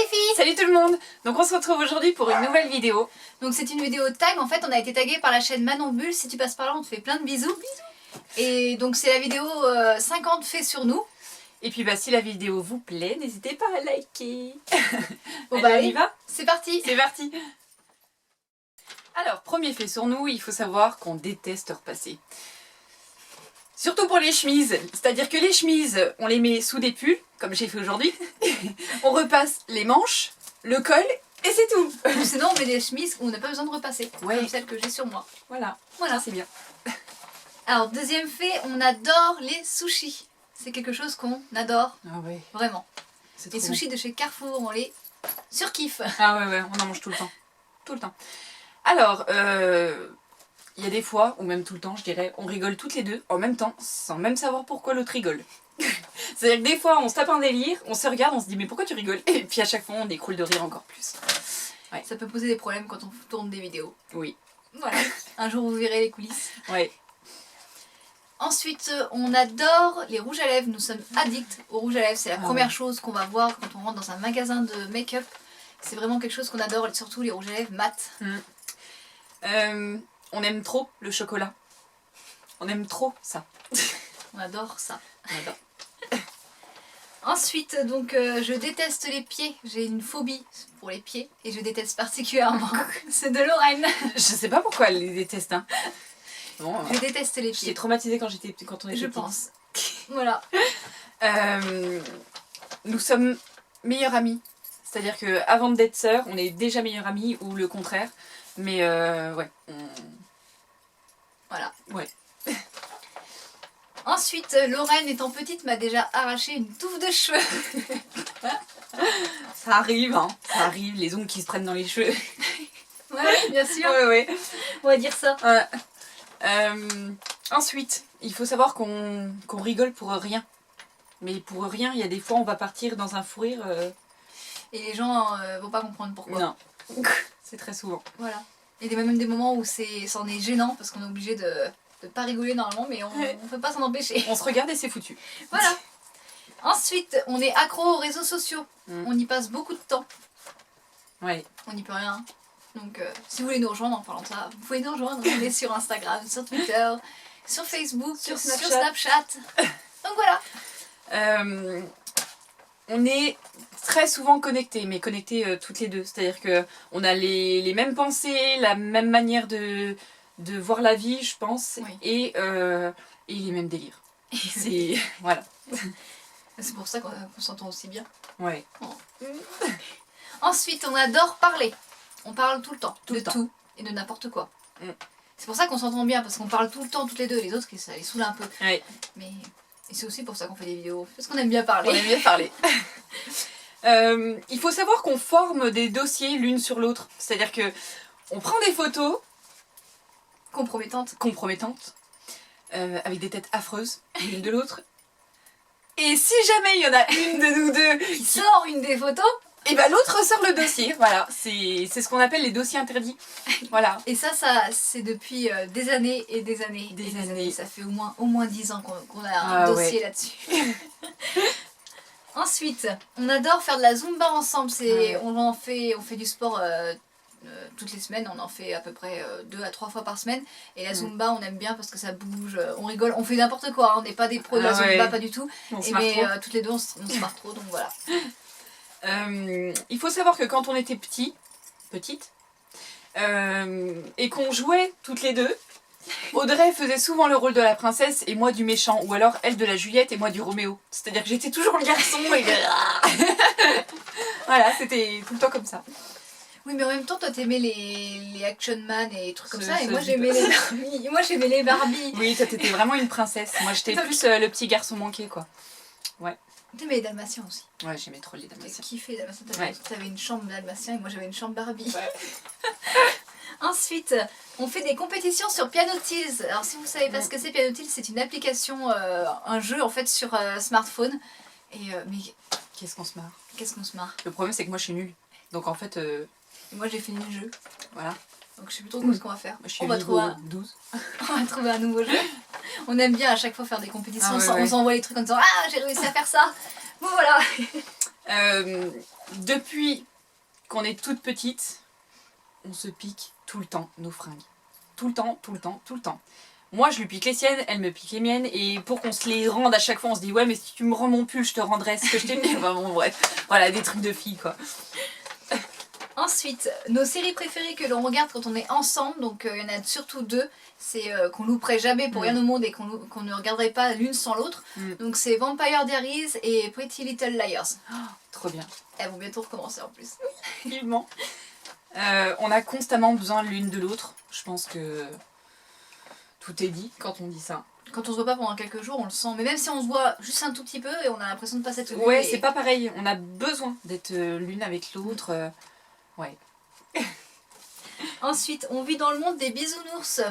les filles! Salut tout le monde! Donc on se retrouve aujourd'hui pour une nouvelle vidéo. Donc c'est une vidéo tag, en fait on a été tagué par la chaîne Manon Bulle, si tu passes par là on te fait plein de bisous. Et donc c'est la vidéo 50 faits sur nous. Et puis bah si la vidéo vous plaît, n'hésitez pas à liker. Bon, Allez, on y allez, va? c'est parti! C'est parti! Alors, premier fait sur nous, il faut savoir qu'on déteste repasser. Surtout pour les chemises, c'est-à-dire que les chemises, on les met sous des pulls, comme j'ai fait aujourd'hui. On repasse les manches, le col, et c'est tout. Sinon on met des chemises où on n'a pas besoin de repasser, Ouais. comme celle que j'ai sur moi. Voilà, Voilà. c'est bien. Alors deuxième fait, on adore les sushis. C'est quelque chose qu'on adore, Ah ouais, vraiment. c'est Les trop sushis de chez Carrefour, on les surkiffe. bon. Ah ouais, on en mange tout le temps. Tout le temps. Alors, il y a des fois, ou même tout le temps, je dirais, on rigole toutes les deux en même temps, sans même savoir pourquoi l'autre rigole. C'est-à-dire que des fois, on se tape un délire, on se regarde, on se dit mais pourquoi tu rigoles? Et puis à chaque fois, on découle de rire encore plus. Ouais. Ça peut poser des problèmes quand on tourne des vidéos. Oui. Voilà, un jour vous verrez les coulisses. Ouais. Ensuite, on adore les rouges à lèvres. Nous sommes addicts aux rouges à lèvres. C'est la première chose qu'on va voir quand on rentre dans un magasin de make-up. C'est vraiment quelque chose qu'on adore, et surtout les rouges à lèvres mat. On aime trop le chocolat. On aime trop ça. On adore ça. On adore. Ensuite, donc, je déteste les pieds. J'ai une phobie pour les pieds et je déteste particulièrement ceux de Lorraine. Je sais pas pourquoi elle les déteste. Hein. Bon, Je déteste les j'étais pieds, traumatisée quand on était je petite. pense. Voilà. Nous sommes meilleures amies. C'est-à-dire que avant d'être sœurs, on est déjà meilleures amies ou le contraire. Mais ouais. Voilà. Ouais. Ensuite, Lorraine étant petite m'a déjà arraché une touffe de cheveux. Ça arrive, hein. Ça arrive, les ongles qui se prennent dans les cheveux. Ouais, bien sûr. Ouais. On va dire ça. Ensuite, il faut savoir qu'on rigole pour rien. Mais pour rien, il y a des fois, on va partir dans un fou rire. Et les gens vont pas comprendre pourquoi. Non. C'est très souvent. Voilà. Il y a même des moments où c'en est gênant parce qu'on est obligé de pas rigoler normalement, mais on peut pas s'en empêcher. On se regarde et c'est foutu. Voilà. Ensuite, on est accro aux réseaux sociaux. On y passe beaucoup de temps. Ouais. On n'y peut rien. Donc, si vous voulez nous rejoindre en parlant de ça, vous pouvez nous rejoindre. On est sur Instagram, sur Twitter, sur Facebook, Sur sur Snapchat. Snapchat. Donc voilà. On est très souvent connectés, mais connectés toutes les deux. C'est-à-dire qu'on a les mêmes pensées, la même manière de voir la vie, je pense, Oui. et les mêmes délires. C'est... voilà. C'est pour ça qu'on s'entend aussi bien. Ouais. Ensuite, on adore parler. On parle tout le temps, Tout de le temps. tout et de n'importe quoi. C'est pour ça qu'on s'entend bien, parce qu'on parle tout le temps toutes les deux. Les autres, ça les saoule un peu. Ouais. Mais et c'est aussi pour ça qu'on fait des vidéos, parce qu'on aime bien parler. On aime bien parler. Il faut savoir qu'on forme des dossiers l'une sur l'autre. C'est-à-dire que on prend des photos compromettantes, avec des têtes affreuses l'une de l'autre. Et si jamais il y en a une de nous deux Qui sort une des photos. et ben l'autre sort le dossier. Voilà, c'est ce qu'on appelle les dossiers interdits. Voilà. Et ça c'est depuis des années et des années. Des et années. Ça fait au moins 10 ans qu'on a un dossier là-dessus. Ensuite, on adore faire de la Zumba ensemble. On fait du sport toutes les semaines. On en fait à peu près 2 à 3 fois par semaine. Et la Zumba, on aime bien parce que ça bouge, on rigole, on fait n'importe quoi. Hein. On n'est pas des pros de la Zumba, pas du tout. On se Mais marre trop. toutes les deux, on se marre trop. Donc voilà. Il faut savoir que quand on était petite, et qu'on jouait toutes les deux, Audrey faisait souvent le rôle de la princesse et moi du méchant, ou alors elle de la Juliette et moi du Roméo. C'est-à-dire que j'étais toujours le garçon et voilà, c'était tout le temps comme ça. Oui, mais en même temps, toi t'aimais les Action Man et les trucs comme ça, et Ça, moi je j'aimais les Barbie. Moi j'aimais les Barbie. Oui, toi t'étais vraiment une princesse. Moi j'étais plus le petit garçon manqué quoi. T'aimais les Dalmatiens aussi. Ouais, j'aimais trop les J'ai Dalmatiens. kiffé les Dalmatiens. Ouais. T'avais une chambre Dalmatien et moi j'avais une chambre Barbie. Ouais. Ensuite, on fait des compétitions sur Piano Tills. Alors si vous savez pas ce que c'est, Piano Tills, c'est une application, un jeu en fait sur smartphone. Et mais Qu'est-ce qu'on se marre. qu'est-ce qu'on se marre. Le problème c'est que moi je suis nulle. Donc en fait, Et moi j'ai fini le jeu. voilà. Donc je sais plus trop ce qu'on va faire. Moi, je suis On va, niveau trouver 12. on va trouver un nouveau jeu. On aime bien à chaque fois faire des compétitions. Ah ouais, On s'envoie les trucs en disant ah j'ai réussi à faire ça. Bon voilà. depuis qu'on est toute petite, on se pique tout le temps nos fringues. Tout le temps, tout le temps, tout le temps. Moi, je lui pique les siennes, elle me pique les miennes, et pour qu'on se les rende à chaque fois, on se dit ouais, mais si tu me rends mon pull, je te rendrai ce que je t'ai mis. Enfin bon, bref, voilà, des trucs de filles quoi. Ensuite, nos séries préférées que l'on regarde quand on est ensemble, donc il y en a surtout deux, c'est qu'on louperait jamais pour rien au monde et qu'on ne regarderait pas l'une sans l'autre. Donc c'est Vampire Diaries et Pretty Little Liars. Oh, trop bien. Elles vont bientôt recommencer en plus. Vivement. On a constamment besoin l'une de l'autre. Je pense que tout est dit quand on dit ça. Quand on se voit pas pendant quelques jours, on le sent. Mais même si on se voit juste un tout petit peu et on a l'impression de pas s'être vu. Ouais, c'est pas pareil. On a besoin d'être l'une avec l'autre. Ouais. Ensuite, on vit dans le monde des bisounours.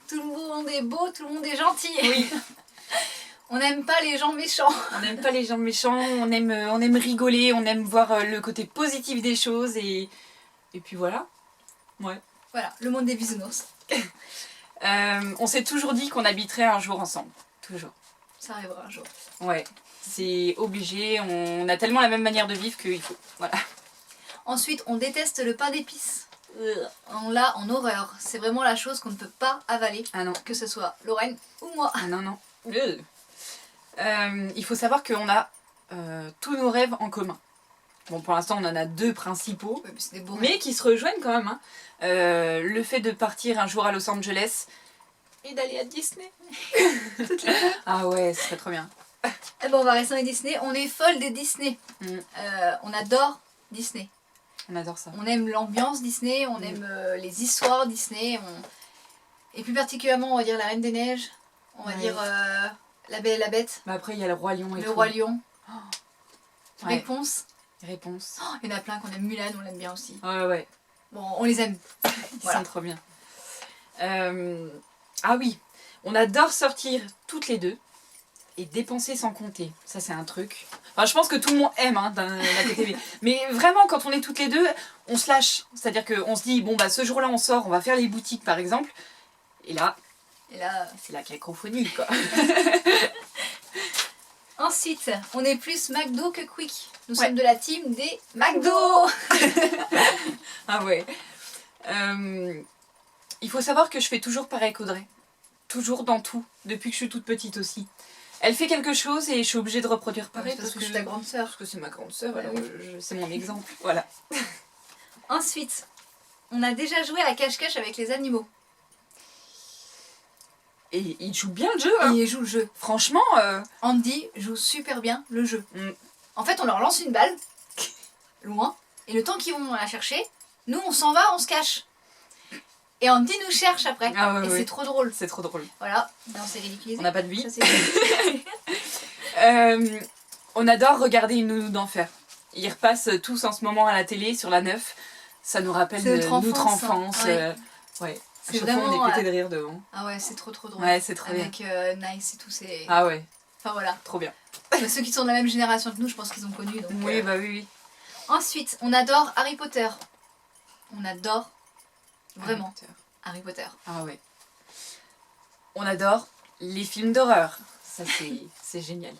Tout le monde est beau, tout le monde est gentil. Oui. On n'aime pas les gens méchants. On n'aime pas les gens méchants, on aime rigoler, on aime voir le côté positif des choses et puis voilà. Ouais. Voilà, le monde des bisounours. On s'est toujours dit qu'on habiterait un jour ensemble. Toujours. Ça arrivera un jour. Ouais. C'est obligé, on a tellement la même manière de vivre qu'il faut. Voilà. Ensuite, on déteste le pain d'épices. On l'a en horreur. C'est vraiment la chose qu'on ne peut pas avaler. Ah non. Que ce soit Lorraine ou moi. Ah non, non. Il faut savoir qu'on a tous nos rêves en commun. Bon, pour l'instant, on en a deux principaux, Ouais, mais c'est des beaux rêves. mais qui se rejoignent quand même. Hein. Le fait de partir un jour à Los Angeles et d'aller à Disney. Ah ouais, ce serait trop bien. Eh ben, on va rester dans les Disney. On est folle des Disney. On adore Disney. On adore ça. On aime l'ambiance Disney, on aime les histoires Disney. Et plus particulièrement, on va dire La Reine des Neiges. On va dire La Belle et la Bête. Mais après, il y a le Roi Lion et Le Roi Lion. Ouais. Réponse. Réponse. Oh, il y en a plein qu'on aime. Mulan, on l'aime bien aussi. Ouais, ouais. Bon, on les aime. Ils Voilà. sont trop bien. Ah oui, on adore sortir toutes les deux et dépenser sans compter. Ça, c'est un truc. Enfin, je pense que tout le monde aime hein, d'un côté. Mais vraiment, quand on est toutes les deux, on se lâche. C'est-à-dire qu'on se dit, bon, bah ce jour-là, on sort, on va faire les boutiques, par exemple. Et là, c'est la cacophonie, quoi. Ensuite, on est plus McDo que Quick. Nous sommes de la team des McDo. Ah ouais. Il faut savoir que je fais toujours pareil qu'Audrey. Toujours dans tout, depuis que je suis toute petite aussi. Elle fait quelque chose et je suis obligée de reproduire pareil parce que je suis ta grande sœur. Parce que c'est ma grande sœur, Ouais, alors oui. c'est mon exemple. Voilà. Ensuite, on a déjà joué à cache-cache avec les animaux. Et il joue bien le jeu. Hein. Et ils jouent le jeu. Franchement. Andy joue super bien le jeu. Mm. En fait, on leur lance une balle, loin, et le temps qu'ils vont la chercher, nous on s'en va, on se cache. Et Andy nous cherche après. Ah ouais, et ouais. c'est trop drôle. C'est trop drôle. Voilà, non, c'est ridiculisé. On n'a pas de vie. Ça, c'est On adore regarder une nounou d'enfer. Ils repassent tous en ce moment à la télé sur la 9. Ça nous rappelle C'est notre notre enfance. enfance, hein. Ouais. C'est À chaque fois, vraiment, on est pété de rire devant. Ah ouais, c'est trop drôle. Ouais, c'est trop bien. Avec Nice et tout, c'est... Ah ouais, Enfin voilà. trop bien. Ceux qui sont de la même génération que nous, je pense qu'ils ont connu. Donc, Oui, bah oui, oui. Ensuite, on adore Harry Potter. On adore vraiment Harry Potter. Ah ouais. On adore les films d'horreur. Ça, c'est génial.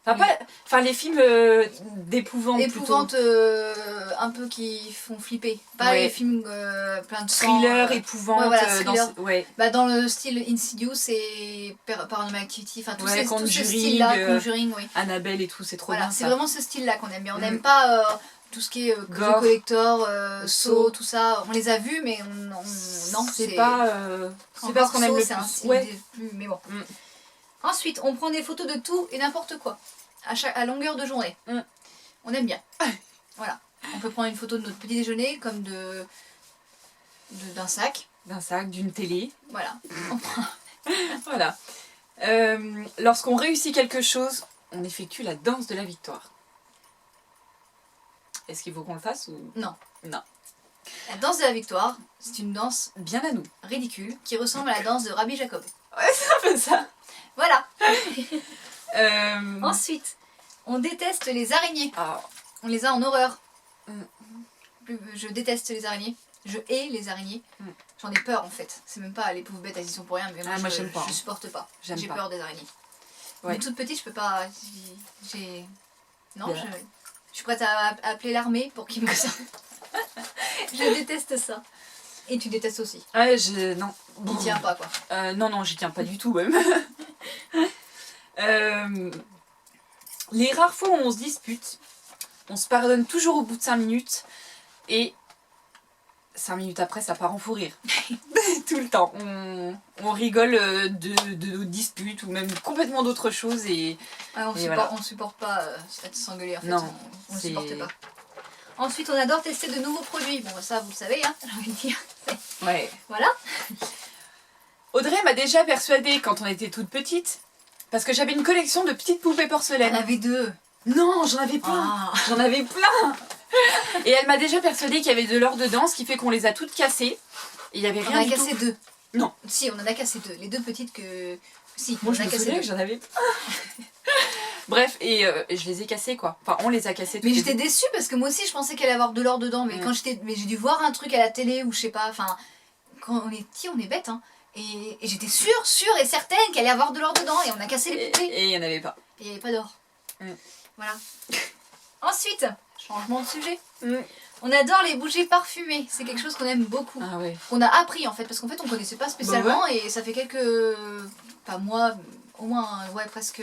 Enfin, Oui. enfin, les films d'épouvante. Épouvante un peu qui font flipper. Pas Ouais. les films plein de sang. Thriller, épouvante. Ouais, voilà, thriller. Ouais. Bah, dans le style Insidious et Paranormal Activity, enfin tous Ouais, tous ce Conjuring, style-là, Conjuring, oui. Annabelle et tout, c'est trop Voilà, bien c'est ça. vraiment ce style-là qu'on aime bien. On n'aime pas tout ce qui est Gore. The Collector, Saw. Saw, tout ça. On les a vus, mais non, c'est pas ce qu'on aime le c'est un plus. style Ouais. plus, mais bon. Mm. Ensuite, on prend des photos de tout et n'importe quoi, à longueur de journée. Mm. On aime bien. Voilà. On peut prendre une photo de notre petit déjeuner comme d'un sac. D'un sac, d'une télé. Voilà. Voilà. Lorsqu'on réussit quelque chose, on effectue la danse de la victoire. Est-ce qu'il faut qu'on le fasse ou... Non. Non. La danse de la victoire, c'est une danse Bien à nous. ridicule qui ressemble à la danse de Rabbi Jacob. Ouais, c'est un peu ça. Voilà. Euh... Ensuite, on déteste les araignées. ah, On les a en horreur. Mm. Je déteste les araignées. Je hais les araignées. Mm. J'en ai peur en fait. C'est même pas les pauvres bêtes, elles y sont pour rien. Mais moi, j'aime pas. je supporte pas. J'aime J'ai pas. peur des araignées. Ouais. Mais toute petite, je peux pas. Non, Bien. suis prête à appeler l'armée pour qu'ils me sortent. Je déteste ça. Et tu détestes aussi. Ouais, non. Tu tiens pas quoi. Non, j'y tiens pas du tout même. Les rares fois où on se dispute, on se pardonne toujours au bout de 5 minutes et 5 minutes après ça part en fou rire. Tout le temps. On rigole de nos disputes ou même complètement d'autres choses et on supporte pas être s'engueuler en fait. Non, on ne supporte pas. Ensuite on adore tester de nouveaux produits. Bon ça vous le savez hein, j'ai envie de dire. Ouais. Voilà. Audrey m'a déjà persuadée quand on était toute petite, parce que j'avais une collection de petites poupées porcelaine. On avait 2. Non, j'en avais plein. J'en avais plein. Et elle m'a déjà persuadée qu'il y avait de l'or dedans, ce qui fait qu'on les a toutes cassées. Et il y avait rien du tout. On en a cassé 2. Non. Si, on en a cassé 2. Les 2 petites que... Si, moi on je en a me cassé souviens 2. que j'en avais plein. Bref, et je les ai cassées quoi. Enfin, on les a cassées toutes. Mais j'étais déçue parce que moi aussi je pensais qu'elle allait avoir de l'or dedans. Mais quand j'ai dû voir un truc à la télé ou je sais pas, enfin... Quand on est petit, on est bête hein. Et j'étais sûre et certaine qu'elle allait avoir de l'or dedans et on a cassé les poupées. Et il n'y en avait pas. Et il n'y avait pas d'or. Voilà. Ensuite, changement de sujet. On adore les bougies parfumées. C'est quelque chose qu'on aime beaucoup. Ah ouais. Qu'on a appris en fait, parce qu'en fait on connaissait pas spécialement et ça fait quelques... Pas mois, au moins presque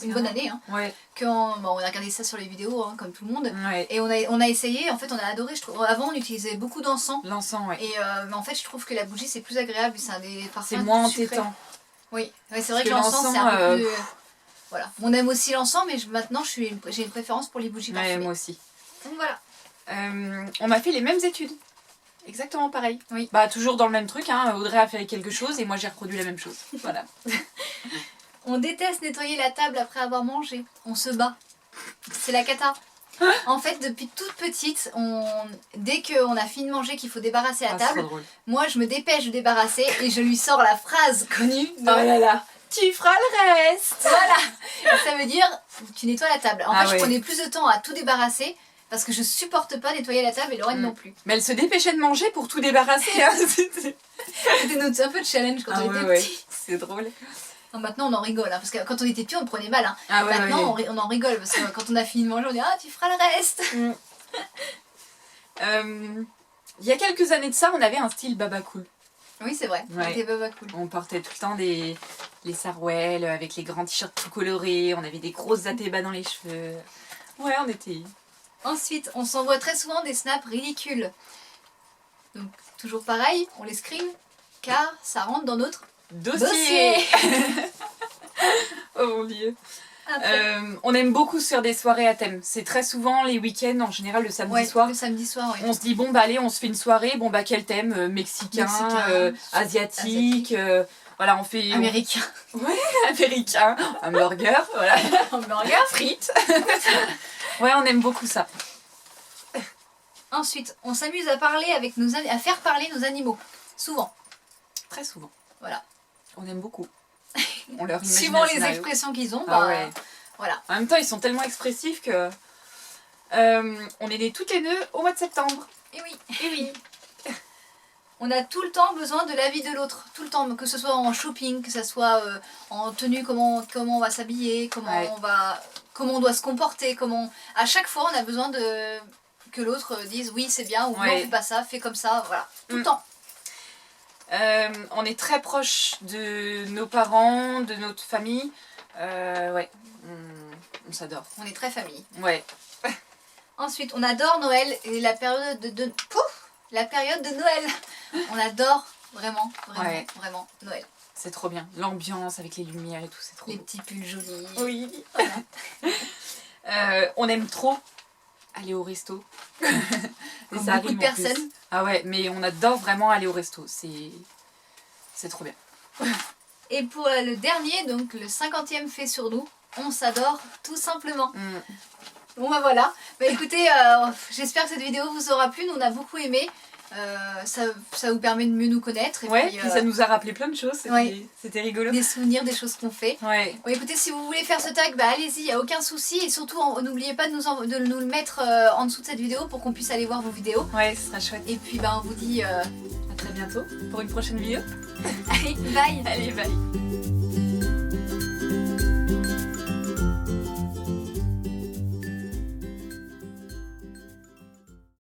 une bonne année. Hein, ouais. On a regardé ça sur les vidéos hein, comme tout le monde. Ouais. Et on a essayé, en fait on a adoré. Je trouve. Avant on utilisait beaucoup d'encens. L'encens, ouais. Et mais en fait je trouve que la bougie c'est plus agréable. C'est un des parfums. C'est moins sucrés. entêtant. Oui, c'est vrai que l'encens c'est un peu plus... Voilà. On aime aussi l'encens, mais maintenant j'ai une préférence pour les bougies parfumées. Ouais, moi aussi. Donc voilà. On a fait les mêmes études. Exactement pareil. Oui. Bah toujours dans le même truc, hein. Audrey a fait quelque chose et moi j'ai reproduit la même chose. Voilà. On déteste nettoyer la table après avoir mangé. On se bat. C'est la cata. En fait, depuis toute petite, dès qu'on a fini de manger, qu'il faut débarrasser la table, moi je me dépêche de débarrasser et je lui sors la phrase connue de... Oh là là, tu feras le reste. Voilà. Et ça veut dire, tu nettoies la table. En fait, je prenais plus de temps à tout débarrasser parce que je supporte pas nettoyer la table et Lorraine non plus. Mais elle se dépêchait de manger pour tout débarrasser. Hein. C'était un peu de challenge quand on était petit. C'est drôle. Maintenant on en rigole, hein, parce que quand on était petit on prenait mal. Hein. Ah ouais, maintenant on en rigole, parce que quand on a fini de manger on dit ah tu feras le reste. Il y a quelques années de ça on avait un style baba cool. Oui c'est vrai, on était baba cool. On portait tout le temps les sarouels avec les grands t-shirts tout colorés, on avait des grosses attébas dans les cheveux. Ouais on était... Ensuite on s'envoie très souvent des snaps ridicules. Donc toujours pareil, on les screen car ça rentre dans notre dossier. Oh mon dieu. On aime beaucoup se faire des soirées à thème. C'est très souvent les week-ends, en général le samedi soir. Le samedi soir, oui. On se dit bon bah allez on se fait une soirée, bon bah quel thème, mexicain, asiatique, voilà on fait... Américain. Ouais, américain, hamburger, voilà. Hamburger, frites. Ouais on aime beaucoup ça. Ensuite, on s'amuse à parler avec à faire parler nos animaux. Souvent. Très souvent. Voilà. On aime beaucoup. On leur imagine suivant les expressions qu'ils ont, voilà. En même temps, ils sont tellement expressifs que on est nés toutes les deux au mois de septembre. Et oui. On a tout le temps besoin de l'avis de l'autre, tout le temps, que ce soit en shopping, que ce soit en tenue, comment on va s'habiller, comment on doit se comporter, à chaque fois on a besoin que l'autre dise oui c'est bien ou non fais pas ça, fais comme ça, voilà, tout le temps. On est très proche de nos parents, de notre famille. On s'adore. On est très famille. Ouais. Ensuite, on adore Noël et la période de Noël. On adore vraiment Noël. C'est trop bien. L'ambiance avec les lumières et tout, c'est trop Les beau. petits pulls jolis. Oui. Voilà. On aime trop aller au resto. Comme beaucoup de personnes. Ah ouais, mais on adore vraiment aller au resto. C'est trop bien. Et pour le dernier, donc le 50e fait sur nous, on s'adore tout simplement. Bon bah voilà. Bah écoutez, j'espère que cette vidéo vous aura plu. Nous on a beaucoup aimé. Ça vous permet de mieux nous connaître. Et puis ça nous a rappelé plein de choses. C'était rigolo. Des souvenirs, des choses qu'on fait. Bon, écoutez, si vous voulez faire ce tag, bah allez-y, il n'y a aucun souci. Et surtout, n'oubliez pas de nous le mettre en dessous de cette vidéo pour qu'on puisse aller voir vos vidéos. Ouais, ce sera chouette. Et puis bah on vous dit à très bientôt pour une prochaine vidéo. Allez, bye. Allez, bye.